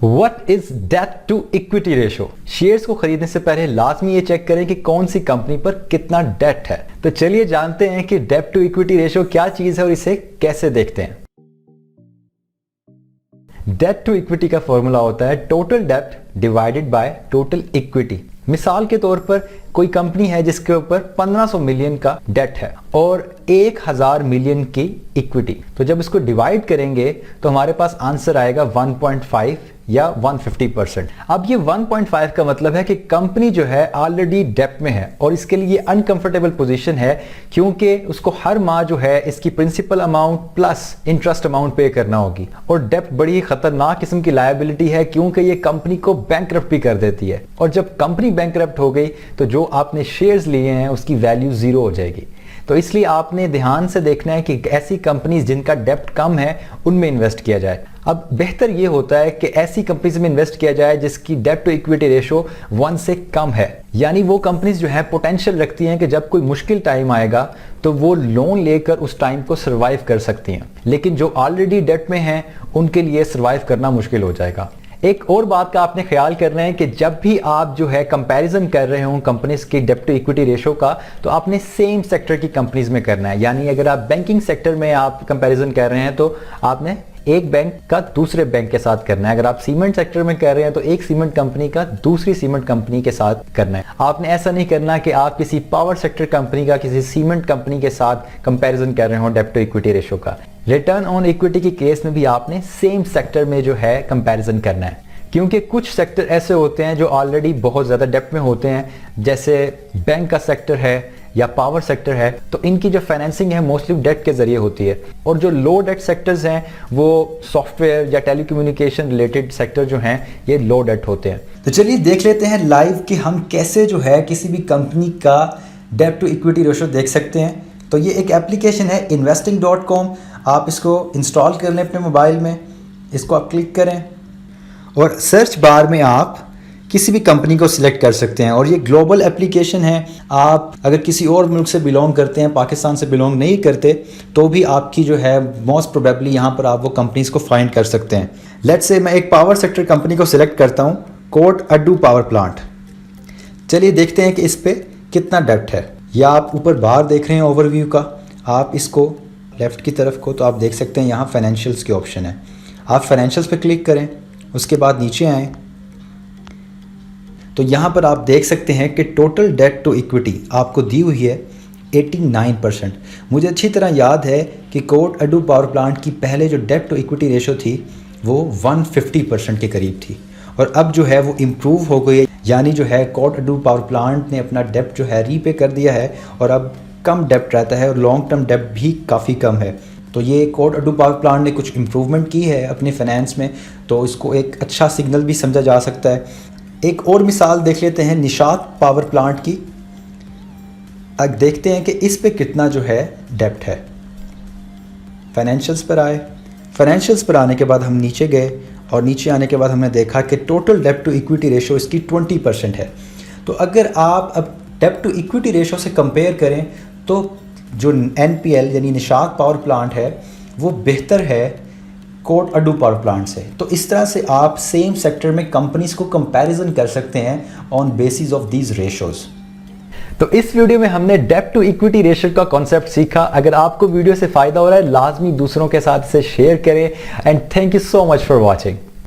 What is debt to equity ratio. Shares को खरीदने से पहले लाजमी ये चेक करें कि कौन सी कंपनी पर कितना डेट है। तो चलिए जानते हैं कि डेट टू इक्विटी रेशो क्या चीज है और इसे कैसे देखते हैं। डेट टू इक्विटी का फॉर्मूला होता है total date divided by total equity. मिसाल के तौर पर कोई कंपनी है जिसके ऊपर 1500 मिलियन का डेट है और 1000 मिलियन की इक्विटी, तो जब इसको डिवाइड करेंगे तो हमारे पास आंसर आएगा 1.5 या 150%। अब ये 1.5 का मतलब है कि कंपनी जो है ऑलरेडी डेप्ट में है और इसके लिए अनकंफर्टेबल पोजीशन है क्योंकि उसको हर माह जो है इसकी principal amount plus interest amount पे करना होगी। और डेप्ट बड़ी खतरनाक किस्म की लायबिलिटी है क्योंकि ये कंपनी को बैंकरप्ट भी कर देती है और जब कंपनी बैंकरप्ट हो गई तो जो आपने शेयर्स लिए हैं उसकी वैल्यू जीरो हो जाएगी। तो इसलिए आपने ध्यान से देखना है कि ऐसी कंपनीज जिनका डेप्ट कम है उनमें इन्वेस्ट किया जाए। अब बेहतर ये होता है कि ऐसी कंपनीज में इन्वेस्ट किया जाए जिसकी डेट टू इक्विटी रेशो 1 से कम है, यानी वो कंपनीज जो है पोटेंशियल रखती हैं कि जब कोई मुश्किल टाइम आएगा तो वो लोन लेकर उस टाइम को सर्वाइव कर सकती हैं, लेकिन जो ऑलरेडी डेट में हैं उनके लिए सर्वाइव करना मुश्किल हो जाएगा। एक और बात का आपने ख्याल करना है कि जब भी आप जो है कंपैरिजन कर रहे हो कंपनीज की डेट टू इक्विटी रेशो का, तो आपने सेम सेक्टर की कंपनीज में करना है। यानी अगर आप बैंकिंग सेक्टर में आप कंपैरिजन कर रहे हैं तो आपने एक बैंक का दूसरे बैंक के साथ करना है। अगर आप सीमेंट सेक्टर में कर रहे हैं तो एक सीमेंट कंपनी का दूसरी सीमेंट कंपनी के साथ करना है। आपने ऐसा नहीं करना कि आप किसी पावर सेक्टर कंपनी का किसी सीमेंट कंपनी के साथ कंपैरिजन कर रहे हो डेट टू इक्विटी रेशो का। रिटर्न ऑन इक्विटी के केस में भी आपने सेम सेक्टर में जो है कंपैरिजन करना है, क्योंकि कुछ सेक्टर ऐसे होते हैं जो ऑलरेडी बहुत ज्यादा डेप्थ में होते हैं, जैसे बैंक का सेक्टर है या पावर सेक्टर है, तो इनकी जो फाइनेंसिंग है मोस्टली डेट के जरिए होती है। और जो लो डेट सेक्टर्स हैं वो सॉफ्टवेयर या टेलीकम्युनिकेशन रिलेटेड सेक्टर जो हैं ये लो डेट होते हैं। तो चलिए देख लेते हैं लाइव कि हम कैसे जो है किसी भी कंपनी का डेट टू इक्विटी रेशो देख सकते हैं। तो ये एक एप्लीकेशन है investing.com, आप इसको इंस्टॉल कर लें अपने मोबाइल में। इसको आप क्लिक करें और सर्च बार में आप किसी भी कंपनी को सिलेक्ट कर सकते हैं। और ये ग्लोबल एप्लीकेशन है, आप अगर किसी और मुल्क से बिलोंग करते हैं, पाकिस्तान से बिलोंग नहीं करते, तो भी आपकी जो है मोस्ट प्रोबेबली यहाँ पर आप वो कंपनीज को फाइंड कर सकते हैं। लेट्स से मैं एक पावर सेक्टर कंपनी को सिलेक्ट करता हूँ, कोट अड्डू पावर प्लांट। चलिए देखते हैं कि इस पर कितना डेप्ट है। या आप ऊपर बाहर देख रहे हैं ओवरव्यू का, आप इसको लेफ्ट की तरफ को तो आप देख सकते हैं यहाँ फाइनेंशियल्स के ऑप्शन है। आप फाइनेंशियल्स पे क्लिक करें, उसके बाद नीचे आएँ तो यहाँ पर आप देख सकते हैं कि टोटल डेट टू इक्विटी आपको दी हुई है 89%। मुझे अच्छी तरह याद है कि कोट अड्डू पावर प्लांट की पहले जो डेट टू इक्विटी रेशो थी वो 150% के करीब थी और अब जो है वो इम्प्रूव हो गई है। यानी जो है कोट अड्डू पावर प्लांट ने अपना डेप्ट जो है रीपे कर दिया है और अब कम डेप्ट रहता है और लॉन्ग टर्म डेप्ट भी काफ़ी कम है। तो ये कोट अड्डू पावर प्लांट ने कुछ इम्प्रूवमेंट की है अपने फाइनेंस में, तो इसको एक अच्छा सिग्नल भी समझा जा सकता है। एक और मिसाल देख लेते हैं निशात पावर प्लांट की। अब देखते हैं कि इस पे कितना जो है डेप्ट है। फाइनेंशियल्स पर आए, फाइनेंशियल्स पर आने के बाद हम नीचे गए और नीचे आने के बाद हमने देखा कि टोटल डेप्ट टू इक्विटी रेशो इसकी 20% है। तो अगर आप अब डेप्ट टू इक्विटी रेशो से कंपेयर करें तो जो NPL यानी निशात पावर प्लांट है वो बेहतर है कोट अड्डू पावर प्लांट से। तो इस तरह से आप सेम सेक्टर में कंपनीज को कंपैरिजन कर सकते हैं on basis of these ratios. तो इस वीडियो में हमने डेट टू इक्विटी रेशो का कॉन्सेप्ट सीखा। अगर आपको वीडियो से फायदा हो रहा है लाजमी दूसरों के साथ इसे शेयर करें and thank you so much for watching.